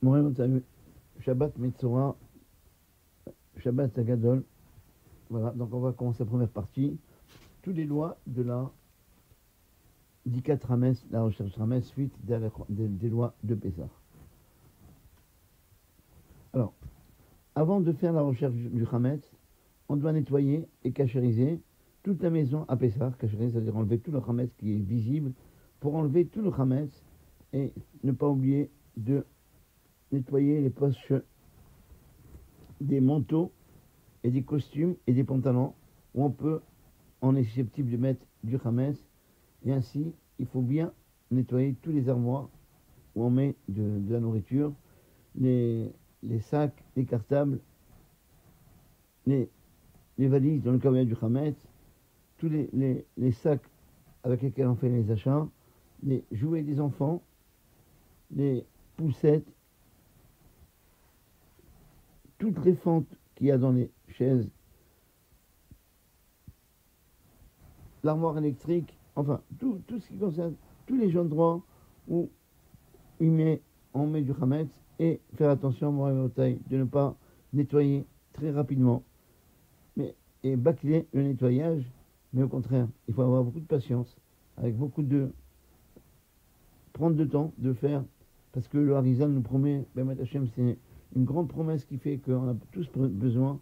Morin, Shabbat Metzora, Shabbat Agadol. Voilà, donc on va commencer la première partie. Toutes les lois de la Dikat Rames, la recherche Rames, suite des lois de Pessah. Alors, avant de faire la recherche du Hametz, on doit nettoyer et cachériser toute la maison à Pessah. Cachériser, c'est-à-dire enlever tout le Hametz qui est visible, pour enlever tout le Hametz et ne pas oublier de nettoyer les poches des manteaux et des costumes et des pantalons où on est susceptible de mettre du Hametz. Et ainsi, il faut bien nettoyer tous les armoires où on met de la nourriture, les sacs, les cartables, les valises dans le cas où il y a du Hametz, tous les sacs avec lesquels on fait les achats, les jouets des enfants, les poussettes, toutes les fentes qu'il y a dans les chaises, l'armoire électrique, enfin tout ce qui concerne tous les endroits où on met du Hametz, et faire attention de ne pas nettoyer très rapidement et bâcler le nettoyage, mais au contraire, il faut avoir beaucoup de patience, avec beaucoup de prendre de temps de faire, parce que le Harizal nous promet, Be'emet Hashem, c'est une grande promesse qui fait qu'on a tous besoin,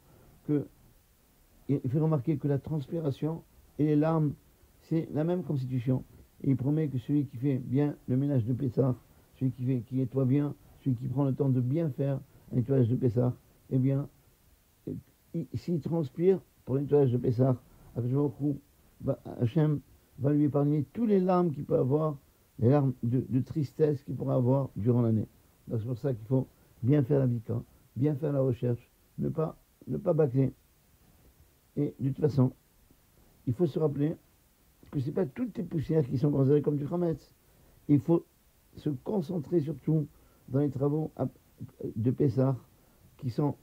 il fait remarquer que la transpiration et les larmes, c'est la même constitution. Et il promet que celui qui fait bien le ménage de Pessah, celui qui nettoie bien, celui qui prend le temps de bien faire un nettoyage de Pessah, eh bien, s'il transpire pour le nettoyage de Pessah, Hachem va lui épargner tous les larmes qu'il peut avoir, les larmes de tristesse qu'il pourra avoir durant l'année. Donc c'est pour ça qu'il faut bien faire la bika, bien faire la recherche, ne pas bâcler. Et de toute façon, il faut se rappeler que ce n'est pas toutes les poussières qui sont considérées comme du Hametz. Il faut se concentrer surtout dans les travaux de Pessah qui sont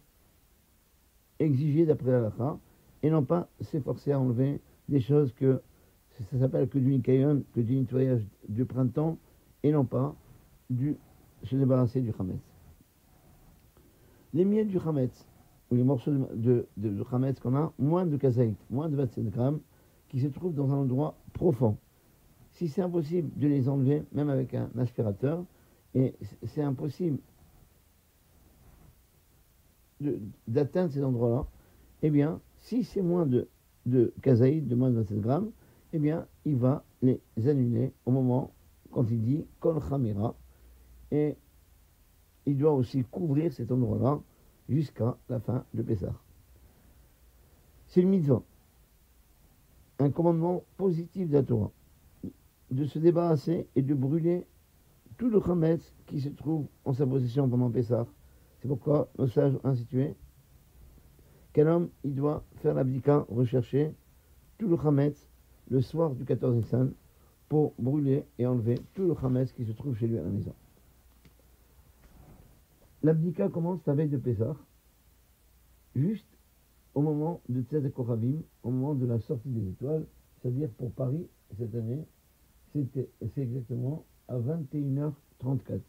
exigés d'après la halakha, et non pas s'efforcer à enlever des choses que ça s'appelle que du nikayon, que du nettoyage de printemps, et non pas se débarrasser du Hametz. Les miettes du Hametz, ou les morceaux de Hametz qu'on a, moins de kazaït, moins de 27 grammes, qui se trouvent dans un endroit profond. Si c'est impossible de les enlever, même avec un aspirateur, et c'est impossible d'atteindre ces endroits-là, eh bien, si c'est moins de kazaïd, de moins de 27 grammes, eh bien, il va les annuler au moment quand il dit kol khamira, et il doit aussi couvrir cet endroit-là jusqu'à la fin de Pessah. C'est le mitzvah, un commandement positif de la Torah, de se débarrasser et de brûler tout le Hametz qui se trouve en sa possession pendant Pessah. C'est pourquoi nos sages ont institué qu'un homme, il doit faire l'abdika, rechercher tout le Hametz le soir du 14 Nissan pour brûler et enlever tout le Hametz qui se trouve chez lui à la maison. L'abdika commence la veille de Pessah, juste au moment de Tzedek Koravim, au moment de la sortie des étoiles, c'est-à-dire pour Paris, cette année, c'est exactement à 21h34.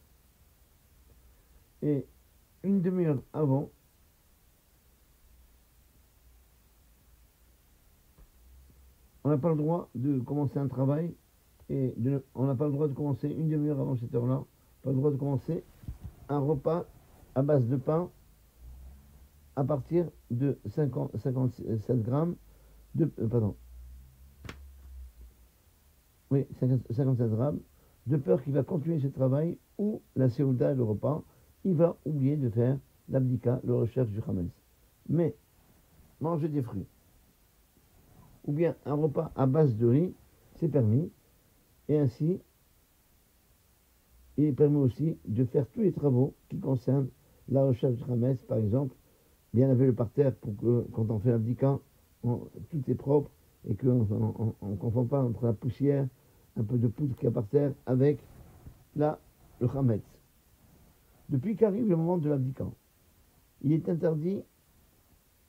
Et une demi-heure avant, on n'a pas le droit de commencer un travail, on n'a pas le droit de commencer une demi-heure avant cette heure-là, pas le droit de commencer un repas à base de pain à partir de 57 grammes pardon. Oui, 57 grammes, de peur qu'il va continuer ce travail ou la séouda et le repas, il va oublier de faire l'abdika, le recherche du Hametz. Mais manger des fruits ou bien un repas à base de riz, c'est permis, et ainsi il permet aussi de faire tous les travaux qui concernent la recherche du Hametz, par exemple, bien laver le parterre pour que quand on fait l'abdika, tout est propre et qu'on ne confond pas entre la poussière, un peu de poudre qu'il y a par terre, avec le Hametz. Depuis qu'arrive le moment de l'abdika, il est interdit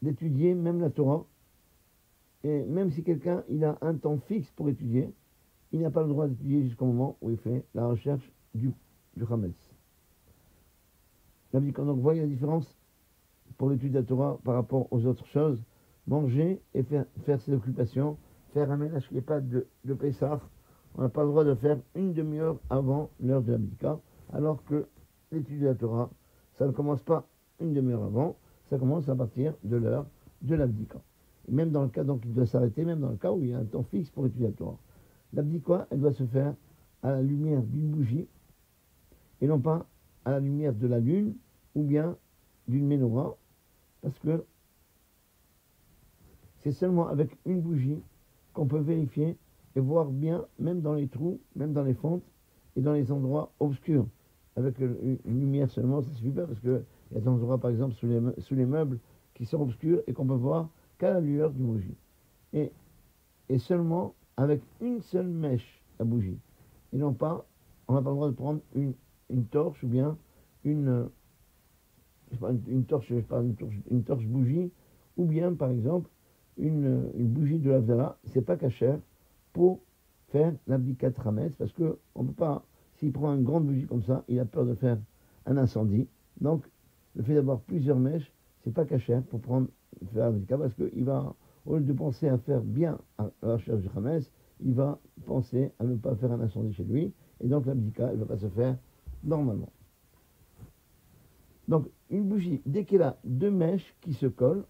d'étudier même la Torah, et même si quelqu'un il a un temps fixe pour étudier, il n'a pas le droit d'étudier jusqu'au moment où il fait la recherche du Hametz. l'abdika. Donc, vous voyez la différence pour l'étude de la Torah par rapport aux autres choses. Manger et faire ses occupations, faire un ménage qui n'est pas de Pessah, on n'a pas le droit de faire une demi-heure avant l'heure de l'abdika, alors que l'étude de la Torah, ça ne commence pas une demi-heure avant, ça commence à partir de l'heure de l'abdika. Et même dans le cas, donc il doit s'arrêter, même dans le cas où il y a un temps fixe pour l'étude de la Torah. L'abdika, elle doit se faire à la lumière d'une bougie, et non pas à la lumière de la lune, ou bien d'une menorah, parce que c'est seulement avec une bougie qu'on peut vérifier et voir bien, même dans les trous, même dans les fentes et dans les endroits obscurs. Avec une lumière seulement, ça ne suffit pas parce qu'il y a des endroits, par exemple, sous les meubles qui sont obscurs et qu'on peut voir qu'à la lueur d'une bougie. Et seulement avec une seule mèche à bougie. Et non pas, on n'a pas le droit de prendre une torche ou bien une torche bougie, ou bien, par exemple, une bougie de l'Avdala, c'est pas cachère pour faire l'abdikat Hametz, parce que on peut pas, s'il prend une grande bougie comme ça, il a peur de faire un incendie. Donc, le fait d'avoir plusieurs mèches, c'est pas cachère pour faire l'abdikat, parce qu'il va, au lieu de penser à faire bien à la recherche du Hametz, il va penser à ne pas faire un incendie chez lui, et donc l'abdikat, elle ne va pas se faire normalement. Donc, une bougie, dès qu'elle a deux mèches qui se collent,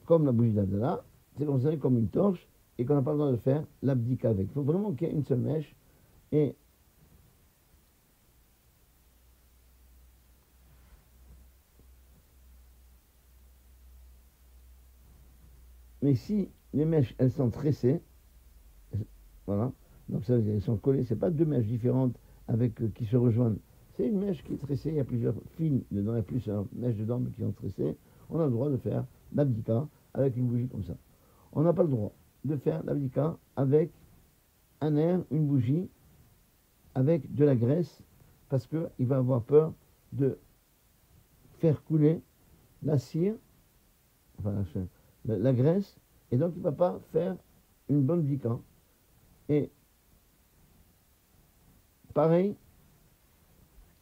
comme la bougie d'Abdallah, c'est considéré comme une torche et qu'on n'a pas le droit de faire l'abdika avec. Il faut vraiment qu'il y ait une seule mèche. Mais si les mèches, elles sont tressées, voilà, donc ça, elles sont collées, c'est pas deux mèches différentes qui se rejoignent. C'est une mèche qui est tressée, il y a plusieurs fils dedans, il y a plusieurs mèches dedans mais qui sont tressées. On a le droit de faire l'abdika avec une bougie comme ça. On n'a pas le droit de faire l'abdika avec un air, une bougie, avec de la graisse, parce qu'il va avoir peur de faire couler la cire, enfin la graisse, et donc il ne va pas faire une bonne bdika. Et pareil,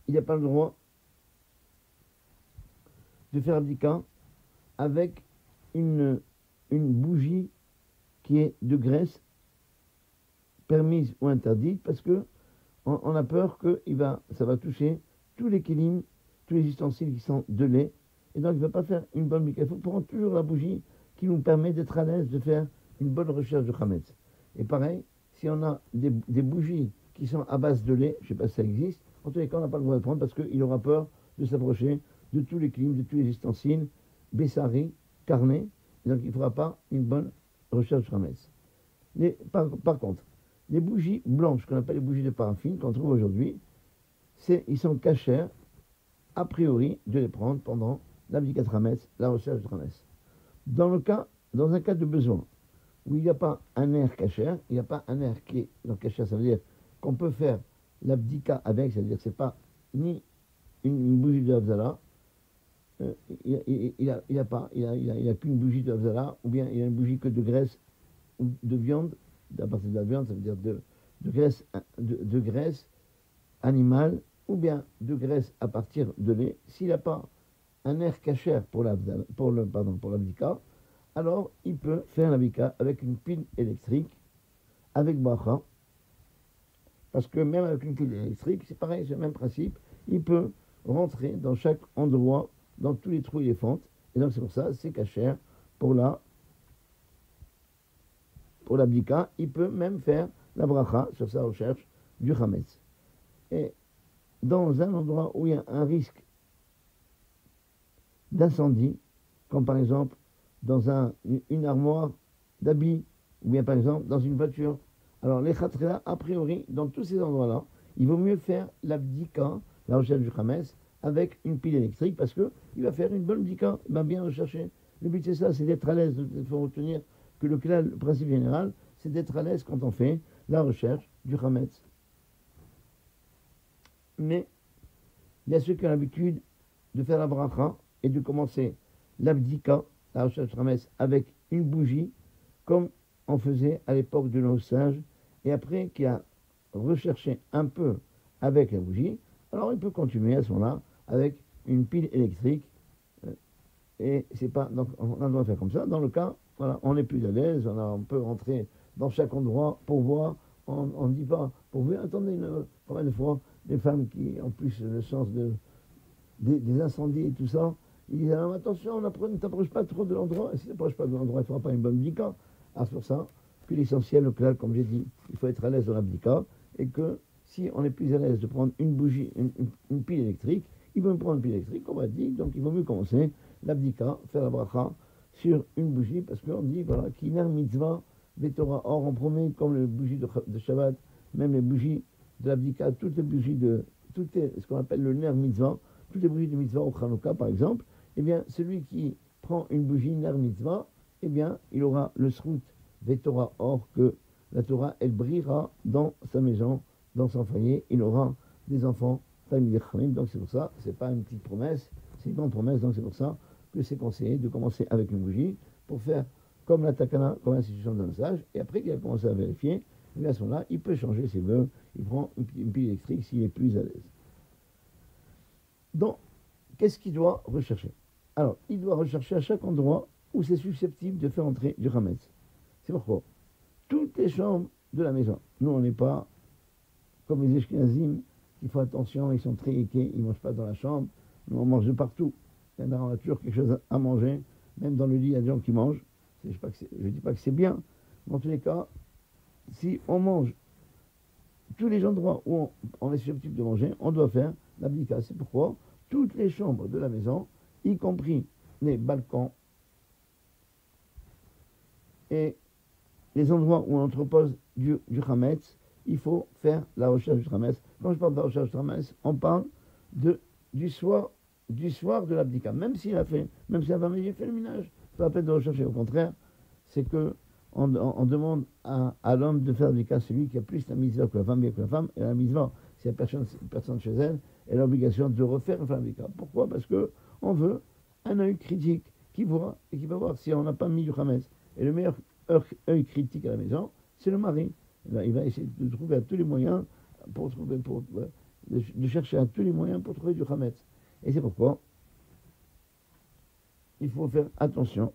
il n'a pas le droit de faire l'abdika avec une bougie qui est de graisse permise ou interdite, parce que on a peur que ça va toucher tous les kélim, tous les ustensiles qui sont de lait, et donc il ne va pas faire une bonne bdika. Il faut prendre toujours la bougie qui nous permet d'être à l'aise de faire une bonne recherche de Hametz. Et pareil, si on a des bougies qui sont à base de lait, je ne sais pas si ça existe, en tous les cas on n'a pas le droit de prendre parce qu'il aura peur de s'approcher de tous les kélim, de tous les ustensiles, bessari, carnet, et donc il ne fera pas une bonne recherche de Hametz. Par contre, les bougies blanches, qu'on appelle les bougies de paraffine, qu'on trouve aujourd'hui, ils sont cachers, a priori, de les prendre pendant l'abdikat Hametz, la recherche de Hametz. Dans un cas de besoin, où il n'y a pas un air cachère, il n'y a pas un air qui est donc cachère, ça veut dire qu'on peut faire l'abdika avec, c'est-à-dire que ce n'est pas ni une bougie de Havdalah, il a qu'une bougie de Havdalah, ou bien il a une bougie que de graisse ou de viande, à partir de la viande, ça veut dire de graisse animale, ou bien de graisse à partir de lait. S'il n'a pas un air cachère pour l'abdika, alors il peut faire l'abdika avec une pile électrique, avec bracha, parce que même avec une pile électrique, c'est pareil, c'est le même principe, il peut rentrer dans chaque endroit, dans tous les trous et les fentes, et donc c'est pour ça, c'est cachère pour l'abdika. Il peut même faire la bracha sur sa recherche du Hametz. Et dans un endroit où il y a un risque d'incendie, comme par exemple dans une armoire d'habits, ou bien par exemple dans une voiture. Alors les khatrila, a priori, dans tous ces endroits-là, il vaut mieux faire l'abdika, la recherche du Hametz, avec une pile électrique, parce qu'il va faire une bonne bdika, il va bien rechercher. Le but c'est ça, c'est d'être à l'aise. Il faut retenir que le principe général, c'est d'être à l'aise quand on fait la recherche du Hametz. Mais il y a ceux qui ont l'habitude de faire la bracha et de commencer l'abdika, la recherche du Hametz, avec une bougie, comme on faisait à l'époque de nos sages, et après qui a recherché un peu avec la bougie, alors il peut continuer à ce moment-là avec une pile électrique. Et c'est pas, donc on doit faire comme ça. Dans le cas, voilà, on est plus à l'aise, on peut rentrer dans chaque endroit pour voir. On ne dit pas, pour voir, attendez, combien de fois, les femmes qui ont plus le sens des incendies et tout ça, ils disent alors, attention, ne t'approche pas trop de l'endroit, et si tu n'approches pas de l'endroit, tu ne feras pas une bonne bdika. Ah, c'est pour ça que l'essentiel, le clair, comme j'ai dit, il faut être à l'aise dans la bdika, et que si on est plus à l'aise de prendre une bougie, une pile électrique, il vaut mieux prendre une pile électrique, on va dire, donc il vaut mieux commencer l'abdika, faire la bracha sur une bougie, parce qu'on dit, voilà, kiner mitzvah, Torah. Or, on promet, comme les bougies de Shabbat, même les bougies de l'abdika, toutes les bougies ce qu'on appelle le ner mitzvah, toutes les bougies de mitzvah au Chanukah, par exemple, eh bien, celui qui prend une bougie ner mitzvah, eh bien, il aura le srout Torah. Or, que la Torah, elle brillera dans sa maison, dans son foyer, il aura des enfants, donc c'est pour ça, c'est pas une petite promesse, c'est une grande promesse, donc c'est pour ça que c'est conseillé de commencer avec une bougie pour faire comme la takana, comme l'institution de massage, et après qu'il a commencé à vérifier, et à ce moment-là, il peut changer ses vœux, il prend une pile électrique s'il est plus à l'aise. Donc, qu'est-ce qu'il doit rechercher? Alors, il doit rechercher à chaque endroit où c'est susceptible de faire entrer du Hametz. C'est pourquoi toutes les chambres de la maison, nous on n'est pas comme les Eshkenazim, qui font attention, ils sont très équés, ils ne mangent pas dans la chambre, nous on mange de partout. Il y en a toujours quelque chose à manger, même dans le lit, il y a des gens qui mangent. Je ne dis pas que c'est bien, mais en tous les cas, si on mange tous les endroits où on est susceptible de manger, on doit faire l'abdika. C'est pourquoi toutes les chambres de la maison, y compris les balcons et les endroits où on entrepose du Hametz, il faut faire la recherche du Hametz. Quand je parle de la recherche du Hametz, on parle du soir de l'abdika. Même si la femme a fait le ménage, pas la peine de rechercher. Au contraire, c'est que on demande à l'homme de faire l'abdika, celui qui a plus la mitzvah que la femme, bien que la femme, et la mitzvah, si la personne chez elle, elle a l'obligation de refaire l'abdika. Pourquoi? Parce que on veut un œil critique qui voit et qui va voir si on n'a pas mis du Hametz. Et le meilleur œil critique à la maison, c'est le mari. Il va essayer de trouver à tous les moyens de chercher à tous les moyens pour trouver du Hametz. Et c'est pourquoi il faut faire attention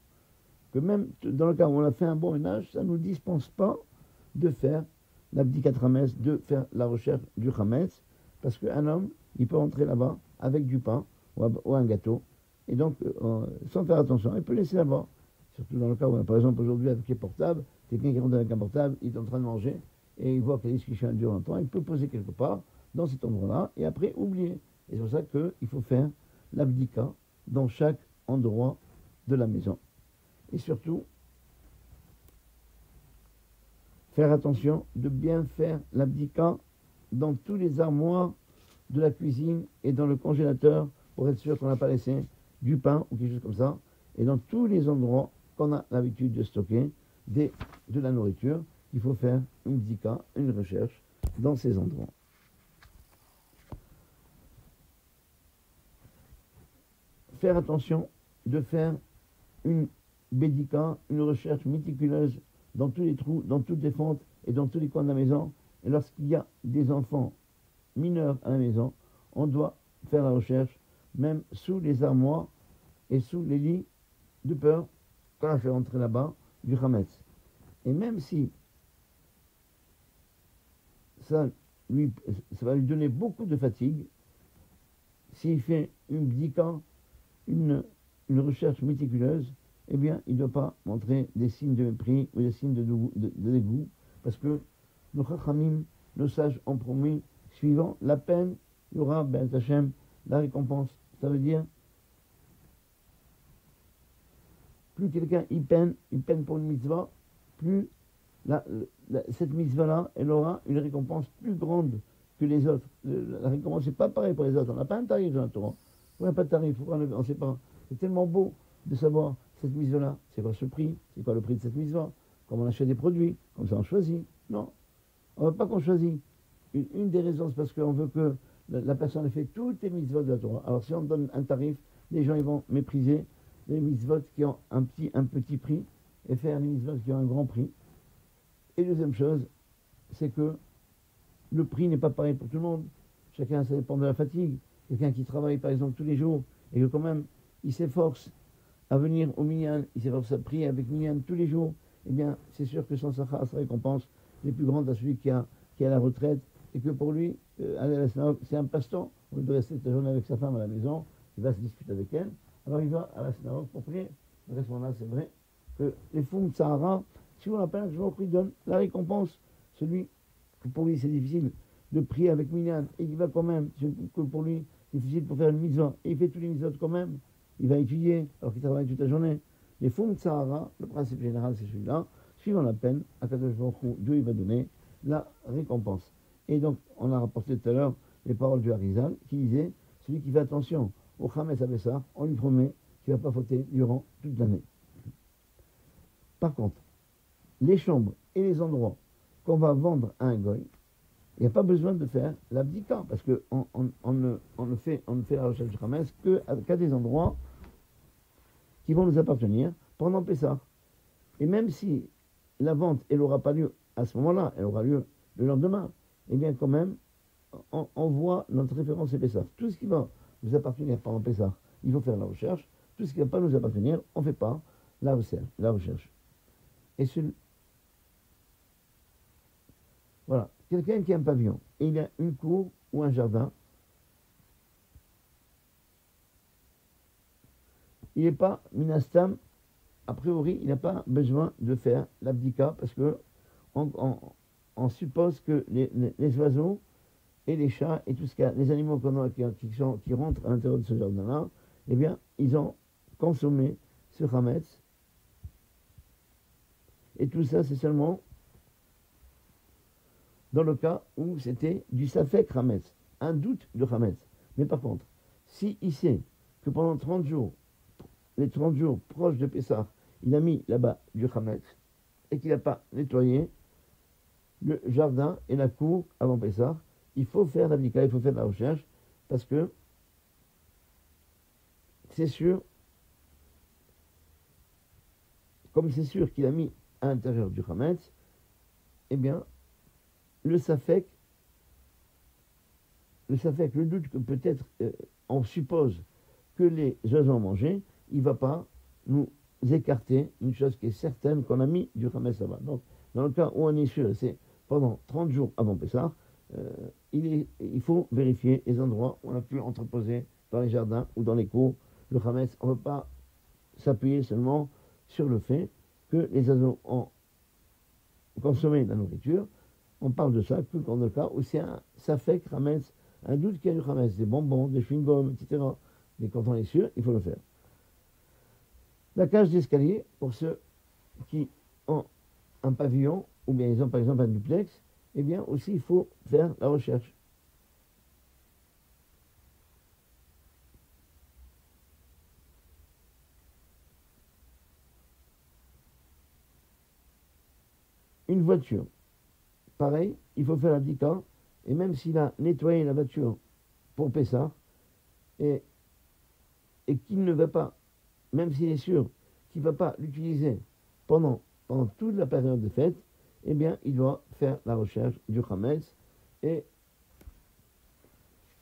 que même dans le cas où on a fait un bon ménage, ça ne nous dispense pas de faire l'abdikat Hametz, de faire la recherche du Hametz, parce qu'un homme, il peut entrer là-bas avec du pain ou un gâteau, et donc sans faire attention, il peut laisser là-bas. Surtout dans le cas où, par exemple, aujourd'hui, avec les portables, quelqu'un qui rentre avec un portable, il est en train de manger, et il voit que la discussion dure longtemps, il peut poser quelque part, dans cet endroit-là, et après oublier. Et c'est pour ça qu'il faut faire l'abdika dans chaque endroit de la maison. Et surtout, faire attention de bien faire l'abdika dans tous les armoires de la cuisine et dans le congélateur pour être sûr qu'on n'a pas laissé du pain ou quelque chose comme ça. Et dans tous les endroits qu'on a l'habitude de stocker de la nourriture, il faut faire une bdika, une recherche dans ces endroits. Faire attention de faire une bédika, une recherche méticuleuse dans tous les trous, dans toutes les fentes et dans tous les coins de la maison. Et lorsqu'il y a des enfants mineurs à la maison, on doit faire la recherche même sous les armoires et sous les lits, de peur qu'on a fait entrer là-bas du Hametz. Et même si ça va lui donner beaucoup de fatigue, s'il fait une bdika, une recherche méticuleuse, eh bien, il ne doit pas montrer des signes de mépris ou des signes de dégoût, parce que nos chachamim, nos sages ont promis, suivant la peine, il y aura, ben Hachem, la récompense. Ça veut dire, plus quelqu'un il peine pour une mitzvah, plus cette mitzvah-là, elle aura une récompense plus grande que les autres. La récompense, c'est pas pareil pour les autres. On n'a pas un tarif dans la Torah. On n'a pas de tarif, on ne sait pas. C'est tellement beau de savoir cette mitzvah-là, c'est quoi ce prix, c'est quoi le prix de cette mitzvah, comme on achète des produits, comme ça on choisit. Non, on ne veut pas qu'on choisit. Une des raisons, c'est parce qu'on veut que la personne ait fait toutes les mitzvot de la Torah. Alors si on donne un tarif, les gens ils vont mépriser les mitzvot qui ont un petit prix et faire les mitzvot qui ont un grand prix. Et deuxième chose, c'est que le prix n'est pas pareil pour tout le monde. Chacun, ça dépend de la fatigue. quelqu'un qui travaille par exemple tous les jours et que quand même il s'efforce à venir au minyan, il s'efforce à prier avec minyan tous les jours, eh bien c'est sûr que son sachar sa récompense les plus grandes à celui qui a la retraite et que pour lui, aller à la synagogue, c'est un passe-temps. Au lieu de rester toute la journée avec sa femme à la maison, il va se discuter avec elle. Alors il va à la synagogue pour prier. Donc à ce moment-là, c'est vrai que les fonds de Sahara, si on l'appelle, je lui donne la récompense. Celui que pour lui c'est difficile de prier avec Minyan et il va quand même, que pour lui c'est difficile pour faire une mitzvah et il fait tous les mitzvot quand même, il va étudier alors qu'il travaille toute la journée. Les fonds de Sahara, le principe général c'est celui-là. Suivant la peine, à Kadosh Baruch Hu, Dieu il va donner la récompense. Et donc, on a rapporté tout à l'heure les paroles du Harizal qui disait celui qui fait attention au Chametz Abessar, on lui promet qu'il ne va pas fauter durant toute l'année. Par contre, les chambres et les endroits qu'on va vendre à un goy, il n'y a pas besoin de faire l'abdika parce qu'on ne fait la recherche du Chametz qu'à des endroits qui vont nous appartenir pendant Pessah. Et même si la vente, elle n'aura pas lieu à ce moment-là, elle aura lieu le lendemain, eh bien quand même, on voit notre référence et Pessah. Tout ce qui va nous appartenir pendant Pessah, il faut faire la recherche. Tout ce qui ne va pas nous appartenir, on ne fait pas la recherche. Et voilà, quelqu'un qui a un pavillon, et il a une cour ou un jardin, il n'est pas minastam, a priori, il n'a pas besoin de faire l'abdika parce que on suppose que les oiseaux et les chats et tout ce qu'il y a, les animaux qui rentrent à l'intérieur de ce jardin-là, eh bien, ils ont consommé ce chametz. Et tout ça, c'est seulement dans le cas où c'était du safek chametz, un doute de chametz. Mais par contre, si il sait que pendant 30 jours, les 30 jours proches de Pessah, il a mis là-bas du chametz et qu'il n'a pas nettoyé le jardin et la cour avant Pessah, il faut faire l'abdika, il faut faire la recherche parce que c'est sûr, comme c'est sûr qu'il a mis à l'intérieur du chametz, eh bien, le safek, le doute que peut-être on suppose que les oiseaux ont mangé, il ne va pas nous écarter une chose qui est certaine qu'on a mis du chametz là-bas. Donc, dans le cas où on est sûr, c'est pendant 30 jours avant Pessah, il faut vérifier les endroits où on a pu entreposer dans les jardins ou dans les cours le chametz. On ne peut pas s'appuyer seulement sur le fait que les oiseaux ont consommé de la nourriture. On parle de ça que dans le cas où c'est un safek chametz, un doute qu'il y a du chametz, des bonbons, des chewing-gums, etc. Mais quand on est sûr, il faut le faire. La cage d'escalier, pour ceux qui ont un pavillon, ou bien ils ont par exemple un duplex, eh bien aussi il faut faire la recherche. Une voiture, pareil, il faut faire l'abdika, et même s'il a nettoyé la voiture pour Pessah, et qu'il ne va pas, même s'il est sûr qu'il ne va pas l'utiliser pendant toute la période de fête, eh bien, il doit faire la recherche du chametz et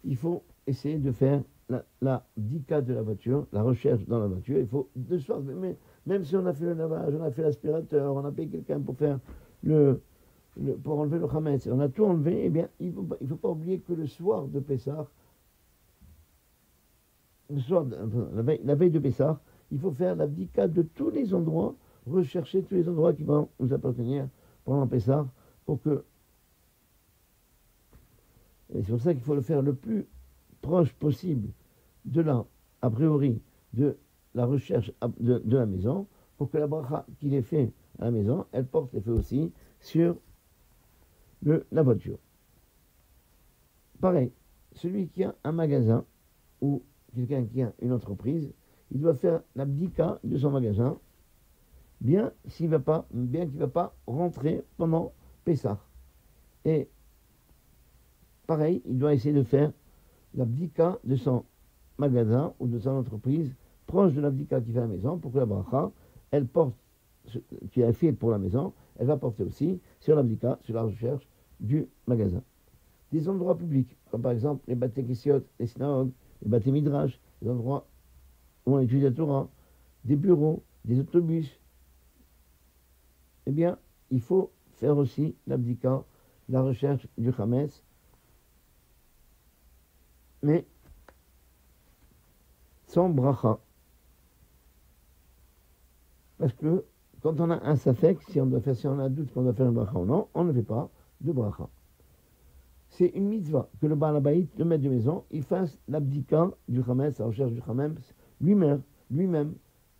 il faut essayer de faire la dika de la voiture, la recherche dans la voiture. Il faut de soir, même si on a fait le lavage, on a fait l'aspirateur, on a payé quelqu'un pour faire pour enlever le chametz, on a tout enlevé, eh bien, il ne faut pas oublier que le soir de Pessah, la veille de Pessah, il faut faire la dika de tous les endroits, rechercher tous les endroits qui vont nous appartenir pendant Pessah, pour que... Et c'est pour ça qu'il faut le faire le plus proche possible a priori, de la recherche de la maison, pour que la bracha qu'il ait fait à la maison, elle porte l'effet aussi sur la voiture. Pareil, celui qui a un magasin, ou quelqu'un qui a une entreprise, il doit faire l'abdika de son magasin, bien qu'il ne va pas rentrer pendant Pessah. Et pareil, il doit essayer de faire l'abdika de son magasin ou de son entreprise proche de l'abdika qu'il fait à la maison pour que la bracha, elle porte ce qu'il a fait pour la maison, elle va porter aussi sur l'abdika, sur la recherche du magasin. Des endroits publics, comme par exemple les Baté Kessiot, les synagogues, les Baté Midrash, les endroits où on étudie la Torah, des bureaux, des autobus, eh bien, il faut faire aussi l'abdika, la recherche du Hametz, mais sans bracha. Parce que quand on a un safek, si on a un doute qu'on doit faire une bracha ou non, on ne fait pas de bracha. C'est une mitzvah que le Baal Habayit, le maître de maison, il fasse l'abdika du Hametz, la recherche du Hametz, lui-même,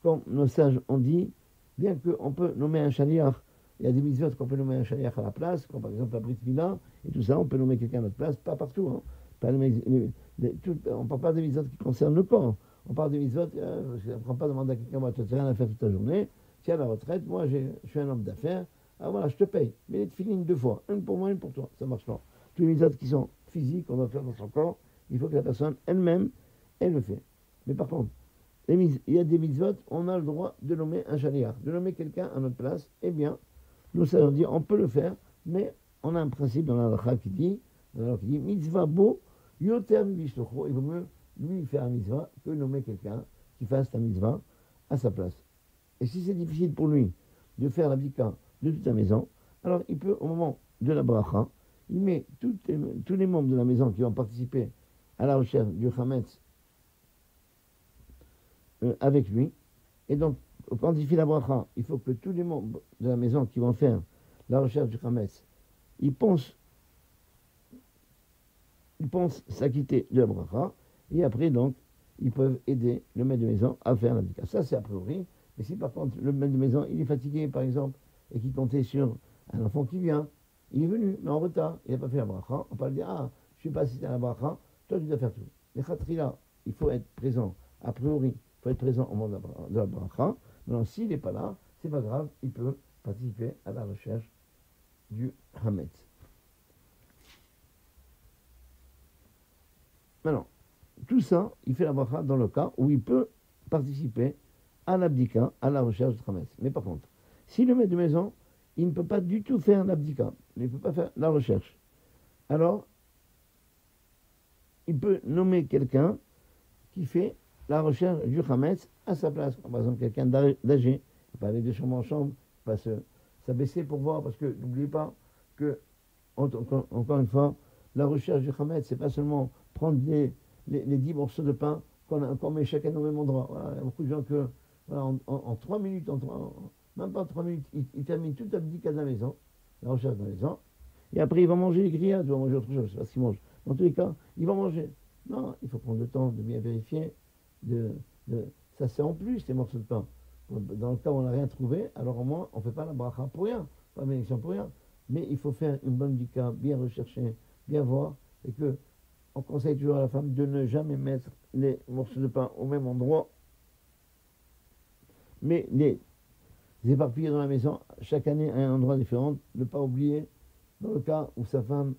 comme nos sages ont dit, bien qu'on peut nommer un chaliach, il y a des mitzvot qu'on peut nommer un chaliach à la place, comme par exemple la Brit Mila, et tout ça, on peut nommer quelqu'un à notre place, pas partout. Hein. On ne parle pas des mitzvot qui concernent le corps. On parle des mitzvot, je ne prends pas demander à quelqu'un, moi, tu n'as rien à faire toute la journée, tu es à la retraite, moi, je suis un homme d'affaires, ah voilà, je te paye. Mais les tefilines deux fois, une pour moi, une pour toi, ça marche pas. Tous les mitzvot qui sont physiques, on doit faire dans son corps, il faut que la personne elle-même, elle le fait. Mais par contre, il y a des mitzvot, on a le droit de nommer un shaliach, de nommer quelqu'un à notre place. Eh bien, nous savons dire, on peut le faire, mais on a un principe dans la halakha qui dit, mitzvah bo, yoter mibishlocho, il vaut mieux lui faire un mitzvah que nommer quelqu'un qui fasse la mitzvah à sa place. Et si c'est difficile pour lui de faire l'abdika de toute la maison, alors il peut, au moment de la bracha, il met tous les membres de la maison qui vont participer à la recherche du Hametz avec lui. Et donc, quand il fait la bracha, il faut que tous les membres de la maison qui vont faire la recherche du Hametz, ils pensent s'acquitter de la bracha, et après, donc, ils peuvent aider le maître de maison à faire l'abdika. Ça, c'est a priori. Mais si par contre, le maître de maison, il est fatigué, par exemple, et qu'il comptait sur un enfant qui vient, il est venu, mais en retard, il n'a pas fait la bracha, on peut lui dire, ah, je ne suis pas assisté à la bracha, toi tu dois faire tout. Les khatrila, il faut être présent, a priori, il faut être présent au moment de la bracha. Maintenant, s'il n'est pas là, c'est pas grave, il peut participer à la recherche du Hametz. Maintenant, tout ça, il fait la bracha dans le cas où il peut participer à l'abdika, à la recherche du Hametz. Mais par contre, si le maître de maison, il ne peut pas du tout faire l'abdika, il ne peut pas faire la recherche, alors il peut nommer quelqu'un qui fait la recherche du Hametz à sa place. Par exemple, quelqu'un d'âgé, il ne peut pas aller de chambre en chambre, il ne peut pas s'abaisser pour voir, parce que n'oubliez pas que, encore une fois, la recherche du Hametz, c'est pas seulement prendre les 10 morceaux de pain qu'on met chacun au même endroit. Voilà, il y a beaucoup de gens que, voilà, en 3 minutes, même pas 3 minutes, ils terminent toute la bdika de la maison, la recherche de la maison, et après ils vont manger les grillades, ils vont manger autre chose, je ne sais pas ce qu'ils mangent. Dans tous les cas, ils vont manger. Non, il faut prendre le temps de bien vérifier. Ça c'est en plus les morceaux de pain. Dans le cas où on n'a rien trouvé, alors au moins on ne fait pas la bracha pour rien, pas la bénédiction pour rien. Mais il faut faire une bonne bdika, bien rechercher, bien voir, et que on conseille toujours à la femme de ne jamais mettre les morceaux de pain au même endroit, mais les éparpiller dans la maison, chaque année à un endroit différent, ne pas oublier, dans le cas où sa femme,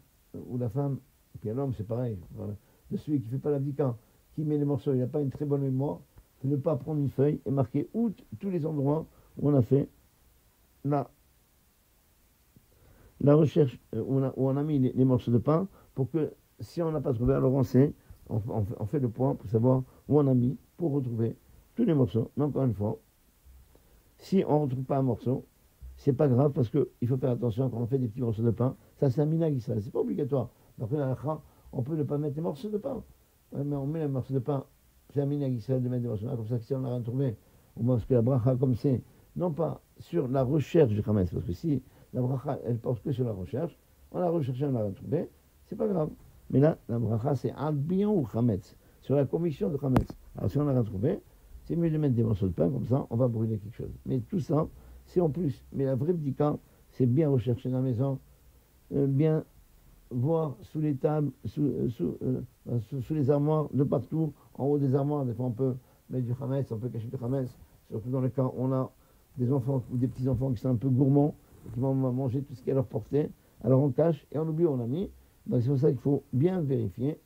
ou la femme, et puis l'homme c'est pareil, voilà, de celui qui ne fait pas l'abdika, qui met les morceaux, il n'a pas une très bonne mémoire, de ne pas prendre une feuille et marquer tous les endroits où on a fait la recherche, où on a mis les morceaux de pain, pour que si on n'a pas trouvé, alors on sait, on fait le point pour savoir où on a mis, pour retrouver tous les morceaux. Mais encore une fois, si on ne retrouve pas un morceau, c'est pas grave, parce qu'il faut faire attention quand on fait des petits morceaux de pain. Ça, c'est un minag Israël, c'est pas obligatoire. D'après la halakha, on peut ne pas mettre les morceaux de pain. Ouais, mais on met les morceaux de pain, c'est un minag Israël de mettre des morceaux de pain, comme ça que si on n'a rien trouvé, au moins parce que la bracha, comme c'est, non pas sur la recherche du Hametz, parce que si la bracha, elle porte que sur la recherche, on l'a recherché, on l'a retrouvé, c'est pas grave. Mais là, la bracha, c'est al biyan ou Hametz, sur la commission de Hametz. Alors si on l'a retrouvé, c'est mieux de mettre des morceaux de pain, comme ça, on va brûler quelque chose. Mais tout ça, c'est en plus. Mais la vraie bdika, c'est bien rechercher dans la maison, bien voir sous les tables, sous les armoires, de partout, en haut des armoires. Des fois, on peut mettre du Hametz, on peut cacher du Hametz, surtout dans les cas où on a des enfants ou des petits-enfants qui sont un peu gourmands, et qui vont manger tout ce qui est à leur portée. Alors on cache, et on oublie où on a mis. Donc c'est pour ça qu'il faut bien vérifier.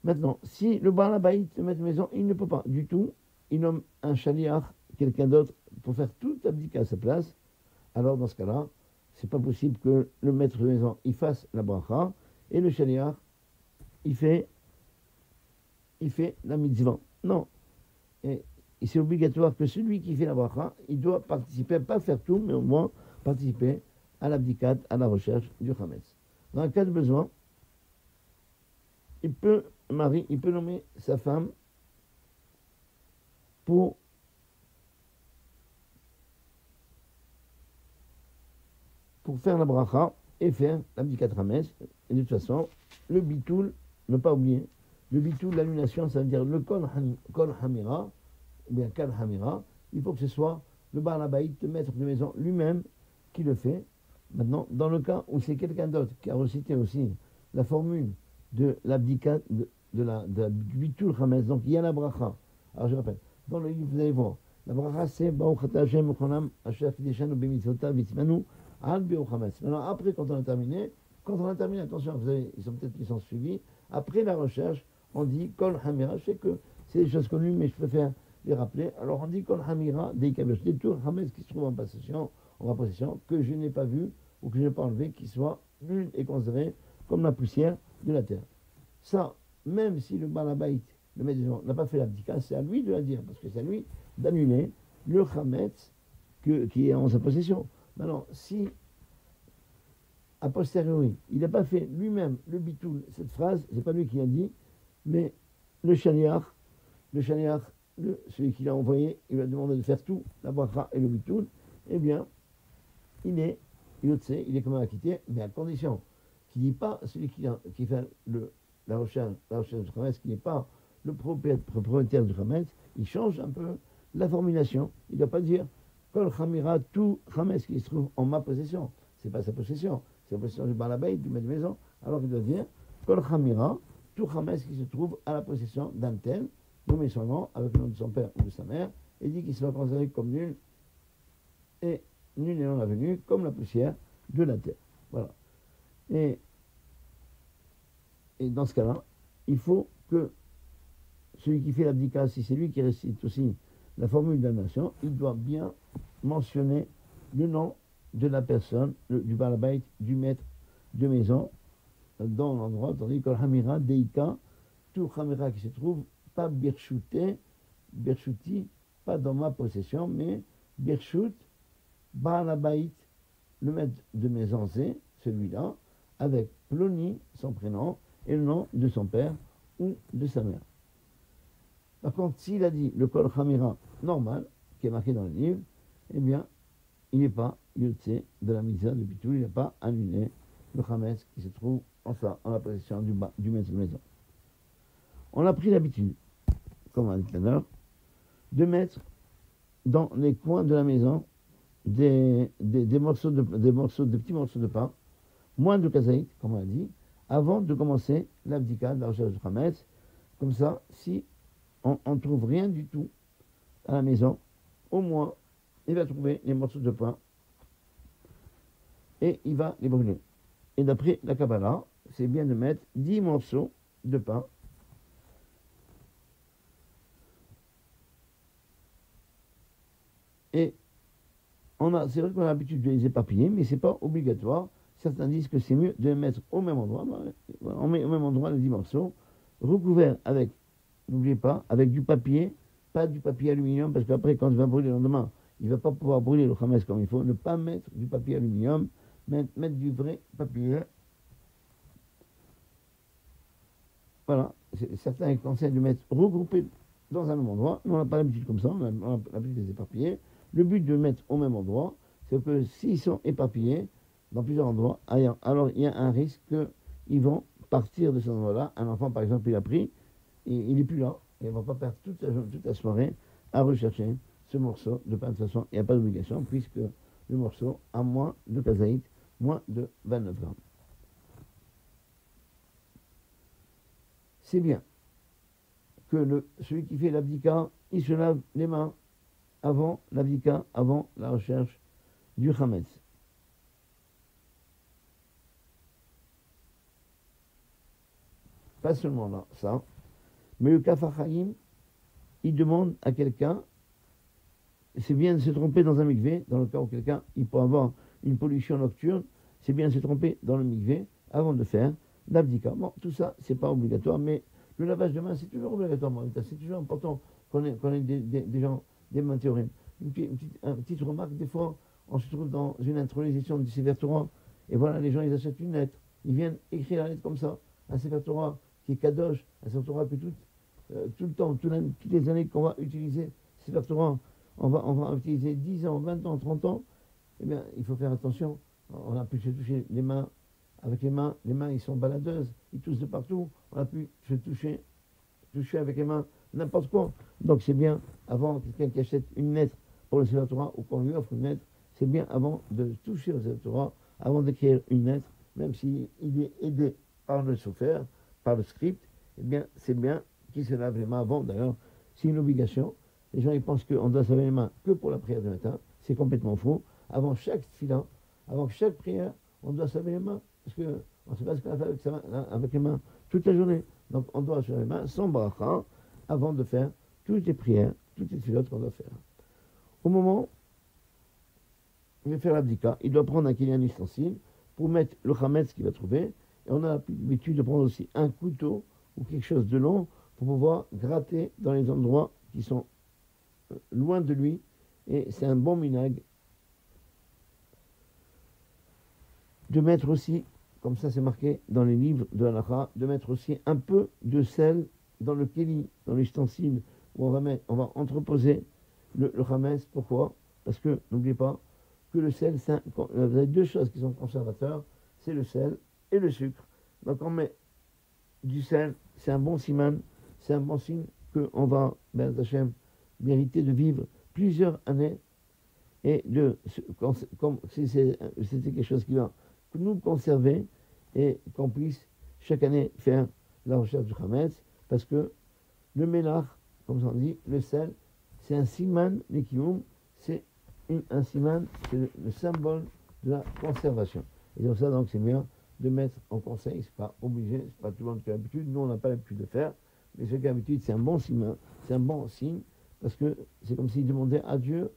Maintenant, si le Baal Habayit, le maître de maison, il ne peut pas du tout, il nomme un shaliach, quelqu'un d'autre, pour faire toute l'abdika à sa place, alors dans ce cas-là, c'est pas possible que le maître de maison, il fasse la bracha, et le shaliach, il fait la mitzvah. Non. Et c'est obligatoire que celui qui fait la bracha, il doit participer, pas faire tout, mais au moins participer à l'abdikat, à la recherche du Hametz. Dans le cas de besoin, il peut nommer sa femme pour faire la bracha et faire l'abdikat Hametz. Et de toute façon, le bitoul, ne pas oublier, le bitoul, l'annulation, ça veut dire le kol hamira, ou bien kal hamira, il faut que ce soit le Baal Habayit, le maître de maison lui-même, qui le fait. Maintenant, dans le cas où c'est quelqu'un d'autre qui a recité aussi la formule de l'abdikat, du bitul Hametz, donc il y a la bracha. Alors je rappelle, dans le livre, vous allez voir, la bracha c'est Baruch Ata Hashem Uchonam Asher Kideshanu B'mitzvotav Vitzmanu Al Biur Hametz. Maintenant, après, quand on a terminé, attention, vous avez, ils sont suivis, après la recherche, on dit Kol Hamira, je sais que c'est des choses connues, mais je préfère les rappeler. Alors on dit Kol Hamira, des tout Hametz qui se trouve en possession, que je n'ai pas vu ou que je n'ai pas enlevé, qui soit nul et considéré comme la poussière de la terre. Ça, même si le Baal Habayit, le maître n'a pas fait l'abdicat, c'est à lui de la dire, parce que c'est à lui d'annuler le Hametz qui est en sa possession. Maintenant, si a posteriori, il n'a pas fait lui-même le bitoul, cette phrase, c'est pas lui qui l'a dit, mais le shaliach, celui qui l'a envoyé, il lui a demandé de faire tout, la bracha et le bitoul, eh bien, il est quand même acquitté, mais à condition qu'il n'y ait pas celui qui fait la recherche du Hametz, qui n'est pas le propriétaire du Hametz, il change un peu la formulation. Il ne doit pas dire Kol Hamira, tout Hametz qui se trouve en ma possession. C'est pas sa possession, c'est la possession du Baal Habayit, du maître de maison. Alors il doit dire Kol Hamira, tout Hametz qui se trouve à la possession d'un tel, nommer son nom avec le nom de son père ou de sa mère, et dit qu'il sera considéré comme nul et non avenu, comme la poussière de la terre. Voilà. Et dans ce cas-là, il faut que celui qui fait l'abdicat, si c'est lui qui récite aussi la formule damnation, il doit bien mentionner le nom de la personne, du Baal Habayit, du maître de maison, dans l'endroit, tandis que Hamira, Deika, tout Hamira qui se trouve, pas Birchuti, pas dans ma possession, mais Birchut, Baal Habayit, le maître de maison, c'est celui-là, avec Ploni, son prénom, et le nom de son père ou de sa mère. Par contre, s'il a dit le Kol Hamira normal, qui est marqué dans le livre, eh bien, il n'est pas Yotse de la mitzvah de Bitoul, il n'a pas annulé le Hametz qui se trouve en la possession du maître de maison. On a pris l'habitude, comme on a dit tout à l'heure, de mettre dans les coins de la maison des petits morceaux de pain, moins de kazaït, comme on a dit, avant de commencer l'abdicat de la recherche du Hametz. Comme ça, si on ne trouve rien du tout à la maison, au moins, il va trouver les morceaux de pain et il va les brûler. Et d'après la Kabbalah, c'est bien de mettre 10 morceaux de pain et c'est vrai qu'on a l'habitude de les éparpiller, mais ce n'est pas obligatoire. Certains disent que c'est mieux de les mettre au même endroit. On met au même endroit les 10 morceaux, recouverts avec, n'oubliez pas, avec du papier, pas du papier aluminium, parce qu'après, quand il va brûler le lendemain, il ne va pas pouvoir brûler le Hametz comme il faut. Ne pas mettre du papier aluminium, mettre du vrai papier. Voilà. Certains conseillent de mettre regroupés dans un même endroit. Nous, on n'a pas l'habitude comme ça, on a l'habitude de les éparpiller. Le but de les mettre au même endroit, c'est que s'ils sont éparpillés dans plusieurs endroits, alors il y a un risque qu'ils vont partir de cet endroit-là. Un enfant, par exemple, il a pris, il n'est plus là, et il ne va pas perdre toute la soirée à rechercher ce morceau de pain. De toute façon, il n'y a pas d'obligation, puisque le morceau a moins de kazaït, moins de 29 grammes. C'est bien que celui qui fait l'abdika, il se lave les mains avant l'abdika, avant la recherche du Hametz. Pas seulement là, ça, mais le Kafachaim, il demande à quelqu'un, c'est bien de se tromper dans un mikvé, dans le cas où quelqu'un il peut avoir une pollution nocturne, c'est bien de se tromper dans le mikvé avant de faire d'abdika. Bon, tout ça, c'est pas obligatoire, mais le lavage de main, c'est toujours obligatoire. C'est toujours important qu'on ait des gens, des mains théoriques. Une petite remarque, des fois, on se trouve dans une intronisation du Sefer Torah, et voilà, les gens, ils achètent une lettre. Ils viennent écrire la lettre comme ça, un Sefer Torah qui est kadosh, un Sefer Torah que tout le temps, toutes les années qu'on va utiliser Sefer Torah, on va utiliser 10 ans, 20 ans, 30 ans, eh bien, il faut faire attention. On a pu se toucher les mains avec les mains ils sont baladeuses, ils toussent de partout. On a pu se toucher avec les mains n'importe quoi. Donc c'est bien, avant quelqu'un qui achète une lettre pour le Sefer Torah ou qu'on lui offre une lettre, c'est bien avant de toucher au Sefer Torah, avant d'écrire une lettre, même s'il est aidé par le sofer, par le script, eh bien c'est bien qu'il se lave les mains avant. D'ailleurs, c'est une obligation. Les gens ils pensent qu'on doit se laver les mains que pour la prière du matin. C'est complètement faux. Avant chaque tefila, avant chaque prière, on doit se laver les mains. Parce qu'on ne sait pas ce qu'on a fait avec les mains toute la journée. Donc on doit se laver les mains sans bracha avant de faire toutes les prières, toutes les tefilotes qu'on doit faire. Au moment où il va faire l'abdika, il doit prendre un ustensile pour mettre le chametz qu'il va trouver. Et on a l'habitude de prendre aussi un couteau ou quelque chose de long pour pouvoir gratter dans les endroits qui sont loin de lui. Et c'est un bon minag de mettre aussi, comme ça c'est marqué dans les livres de halakha, de mettre aussi un peu de sel dans le kéli, dans l'ustensile où on va entreposer le chametz. Pourquoi? Parce que, n'oubliez pas, que le sel, vous avez deux choses qui sont conservateurs, c'est le sel et le sucre. Donc on met du sel, c'est un bon siman, c'est un bon signe qu'on va, ben Hachem, mériter de vivre plusieurs années et comme si c'était quelque chose qui va nous conserver et qu'on puisse chaque année faire la recherche du chametz, parce que le mélach, comme on dit, le sel, c'est un siman, l'ikiyum, c'est un siman, c'est le symbole de la conservation. Et c'est pour ça donc c'est bien de mettre en conseil, c'est pas obligé, c'est pas tout le monde qui a l'habitude, nous on n'a pas l'habitude de faire, mais ceux qui ont l'habitude, c'est un bon siman, c'est un bon signe, parce que c'est comme s'il demandait à Dieu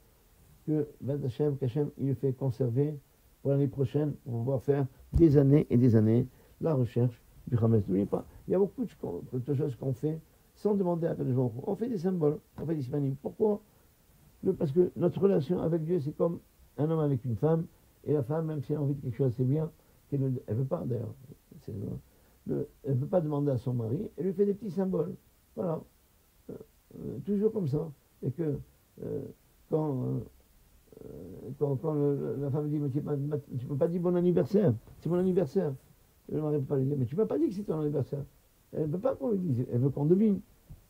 que qu'Hachem, il le fait conserver pour l'année prochaine, pour pouvoir faire des années et des années la recherche du chametz. N'oubliez pas, il y a beaucoup de choses qu'on fait sans demander à Kadosh Baruch Hu. On fait des symboles, on fait des simanim. Pourquoi? Parce que notre relation avec Dieu, c'est comme un homme avec une femme, et la femme, même si elle a envie de quelque chose, c'est bien, elle ne veut pas d'ailleurs, elle ne peut pas demander à son mari, elle lui fait des petits symboles. Voilà. Toujours comme ça. Et que quand la femme dit, mais tu ne peux pas dire bon anniversaire, c'est mon anniversaire. Le mari ne peut pas lui dire, mais tu ne m'as pas dit que c'était ton anniversaire. Elle ne veut pas qu'on lui dise, elle veut qu'on devine.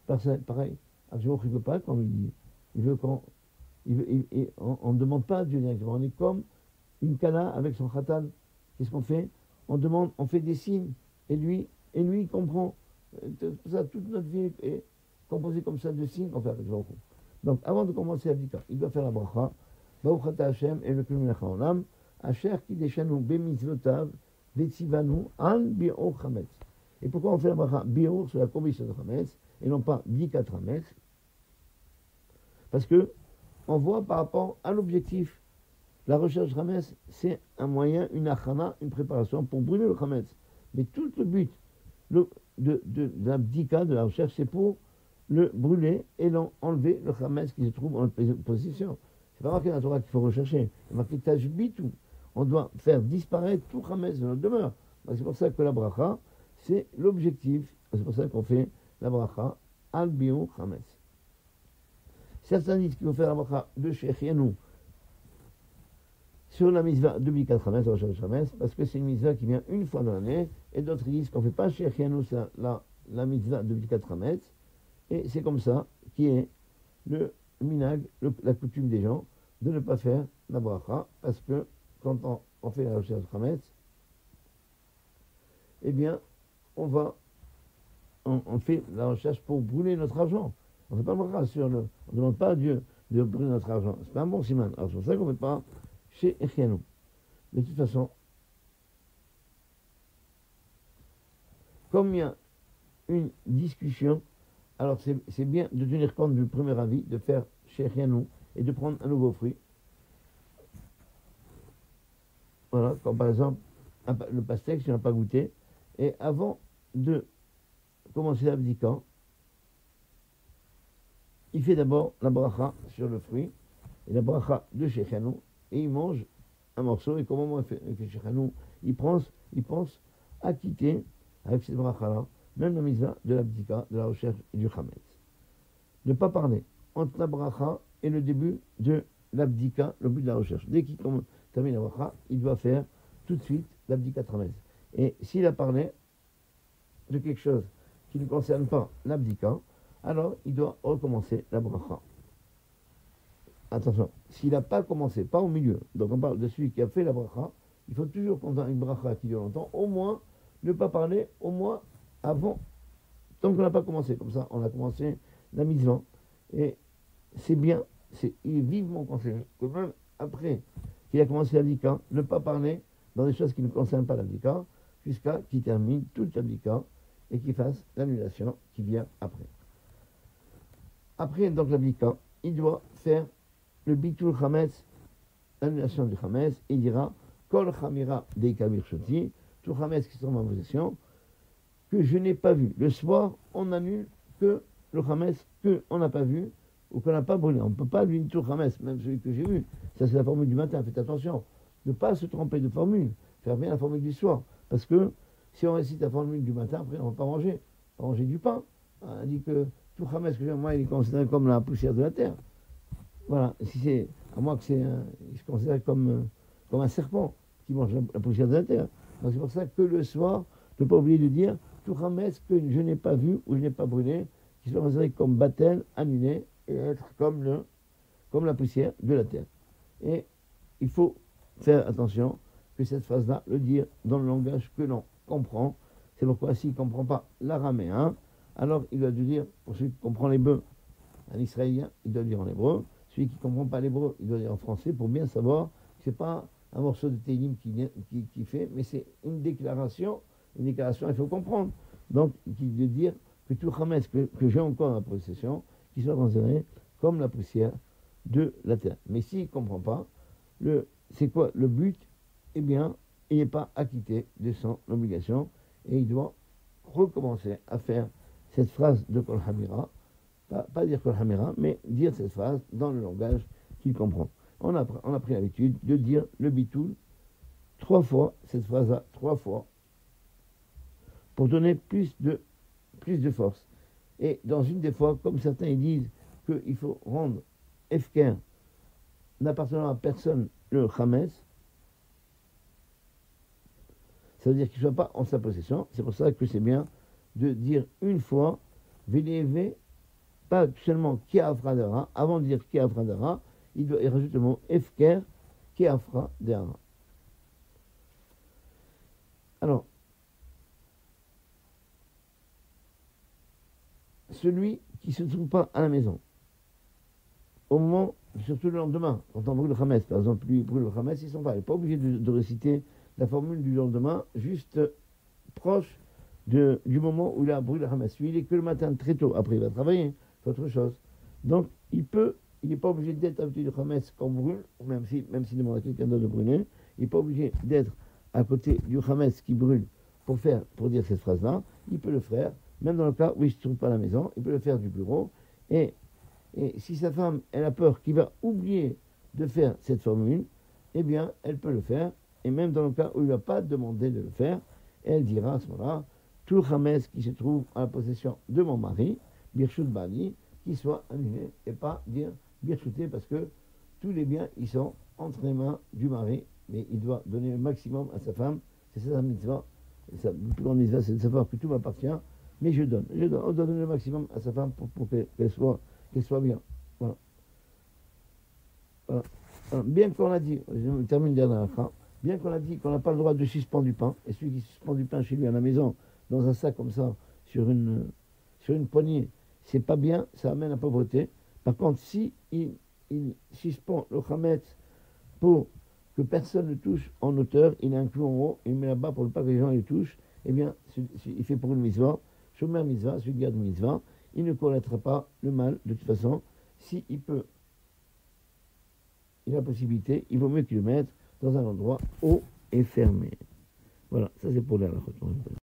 Pareil, Arjou, il ne veut pas qu'on lui dise. Il veut qu'on. On ne demande pas à Dieu directement. On est comme une kana avec son khatan. Qu'est-ce qu'on fait? On fait des signes. Et lui, il comprend. Ça, toute notre vie est composée comme ça de signes qu'on fait avec Arjou. Donc, avant de commencer à dire, il doit faire la bracha. Baruch ata Hashem Elokeinu melech haolam, asher kideshanu bemitzvotav vetzivanu al bi'or chametz. Et pourquoi on fait la bracha bi'or sur la commission de chametz et non pas bikat chametz? Parce que on voit par rapport à l'objectif, la recherche de chametz, c'est un moyen, une achana, une préparation pour brûler le chametz. Mais tout le but de la bdika, de la recherche, c'est pour le brûler et enlever le chametz qui se trouve en position. C'est pas marqué dans la Torah qu'il faut rechercher. C'est marqué tajbitu. On doit faire disparaître tout chametz de notre demeure. Donc c'est pour ça que la bracha, c'est l'objectif. C'est pour ça qu'on fait la bracha al bi'ur chametz. Certains disent qu'il faut faire la bracha de Shechianu sur la mitzvah de Bikat Chametz, la recherche de chametz, parce que c'est une mitzvah qui vient une fois dans l'année, et d'autres disent qu'on ne fait pas Shechianu sur la mitzvah de Bikat Chametz, et c'est comme ça qui est le minag, la coutume des gens, de ne pas faire la bracha, parce que quand on fait la recherche de chametz, eh bien, on fait la recherche pour brûler notre argent. On ne fait pas la bracha on ne demande pas à Dieu de brûler notre argent. C'est pas un bon siman. Alors c'est pour ça qu'on ne fait pas chez Echianou. De toute façon, comme il y a une discussion, alors c'est bien de tenir compte du premier avis, de faire chez Echianou et de prendre un nouveau fruit. Voilà, comme par exemple le pastèque, si on n'a pas goûté, Et avant de commencer l'abdicant, il fait d'abord la bracha sur le fruit, et la bracha de Shechanou, et il mange un morceau, et comment il fait Shechanou, il pense à quitter, avec cette bracha-là, même la mitzvah de l'abdika, de la recherche et du chametz. Ne pas parler entre la bracha et le début de l'abdika, le but de la recherche. Dès qu'il termine la bracha, il doit faire tout de suite l'abdika chametz. Et s'il a parlé de quelque chose qui ne concerne pas l'abdika, alors il doit recommencer la bracha. Attention, s'il n'a pas commencé, pas au milieu, donc on parle de celui qui a fait la bracha, il faut toujours, quand on a une bracha qui dure longtemps, au moins ne pas parler, au moins avant, tant qu'on n'a pas commencé. Comme ça, on a commencé la mitzvah. Et c'est bien, il est vivement conseillé que même après qu'il a commencé l'abdika, ne pas parler dans des choses qui ne concernent pas l'abdika, jusqu'à qu'il termine toute l'abdika et qu'il fasse l'annulation qui vient après. Après donc l'abdika, il doit faire le bitul chametz, l'annulation du chametz, et il dira kol chamira deikavir shoti, tout chametz qui sont en possession, que je n'ai pas vu. Le soir, on annule que le chametz qu'on n'a pas vu ou qu'on n'a pas brûlé. On ne peut pas lui tout chametz, même celui que j'ai vu. Ça, c'est la formule du matin. Faites attention. Ne pas se tromper de formule. Faire bien la formule du soir. Parce que si on récite la formule du matin, après, on ne va pas manger. On va manger du pain. On dit que tout chametz que j'ai, moi, il est considéré comme la poussière de la terre. Voilà. Si c'est, à moins que il se considère comme un serpent qui mange la poussière de la terre. Donc c'est pour ça que le soir, ne pas oublier de dire tout chametz que je n'ai pas vu ou je n'ai pas brûlé, qui soit considéré comme batel, annulé, et être comme la poussière de la terre. Et il faut faire attention que cette phrase-là, le dire dans le langage que l'on comprend. C'est pourquoi s'il ne comprend pas l'araméen, alors il doit le dire, pour celui qui comprend l'hébreu, un israélien, il doit le dire en hébreu. Celui qui ne comprend pas l'hébreu, il doit le dire en français pour bien savoir que ce n'est pas un morceau de Télim qui fait, mais c'est une déclaration, il faut comprendre. Donc, il veut dire que tout chametz que j'ai encore dans la possession, qu'il soit considéré comme la poussière de la terre. Mais s'il ne comprend pas, c'est quoi le but? Eh bien, il n'est pas acquitté de son obligation et il doit recommencer à faire cette phrase de Kol Hamira, pas dire Kol Hamira, mais dire cette phrase dans le langage qu'il comprend. On a pris l'habitude de dire le bitoul 3 fois, cette phrase-là 3 fois, pour donner plus de force. Et dans une des fois, comme certains ils disent qu'il faut rendre efker, n'appartenant à personne, le chametz, ça veut dire qu'il ne soit pas en sa possession. C'est pour ça que c'est bien de dire une fois, Vélévé, pas seulement qui afradara, avant de dire qui afradara, il rajoute le mot efker, qui afradara. Alors, celui qui ne se trouve pas à la maison, au moment, surtout le lendemain, quand on brûle le chametz, par exemple, lui brûle le chametz, il n'est pas obligé de réciter la formule du lendemain, juste proche du moment où il a brûlé le chametz. Lui, il est que le matin très tôt, après il va travailler, c'est autre chose. Donc, il n'est pas obligé d'être à côté du chametz qu'on brûle, même s'il demande à quelqu'un d'autre de brûler, il n'est pas obligé d'être à côté du chametz qui brûle pour dire cette phrase-là, il peut le faire, même dans le cas où il ne se trouve pas à la maison, il peut le faire du bureau, et si sa femme, elle a peur qu'il va oublier de faire cette formule, eh bien, elle peut le faire, et même dans le cas où il ne va pas demander de le faire, elle dira à ce moment-là, tout chametz qui se trouve à la possession de mon mari, birchut bali, qui soit annulé, et pas dire birchuté, parce que tous les biens, ils sont entre les mains du mari, mais il doit donner le maximum à sa femme, c'est ça sa mitzvah, le plus grand mitzvah, c'est de savoir que tout m'appartient, mais je donne, on doit donner le maximum à sa femme pour qu'elle soit bien. Voilà. Alors, bien qu'on a dit, je termine dernière fois, bien qu'on a dit qu'on n'a pas le droit de suspendre du pain, et celui qui suspend du pain chez lui à la maison, dans un sac comme ça, sur une poignée, c'est pas bien, ça amène à la pauvreté. Par contre, si il suspend le chametz pour que personne ne touche en hauteur, il inclut en haut, il met là-bas pour ne pas que les gens le touchent, eh bien, il fait pour une mitzvah, shomer mitzvah, celui qui garde une mitzvah, il ne connaîtra pas le mal, de toute façon, s'il peut, il a la possibilité, il vaut mieux qu'il le mette dans un endroit haut et fermé. Voilà, ça c'est pour les halachot.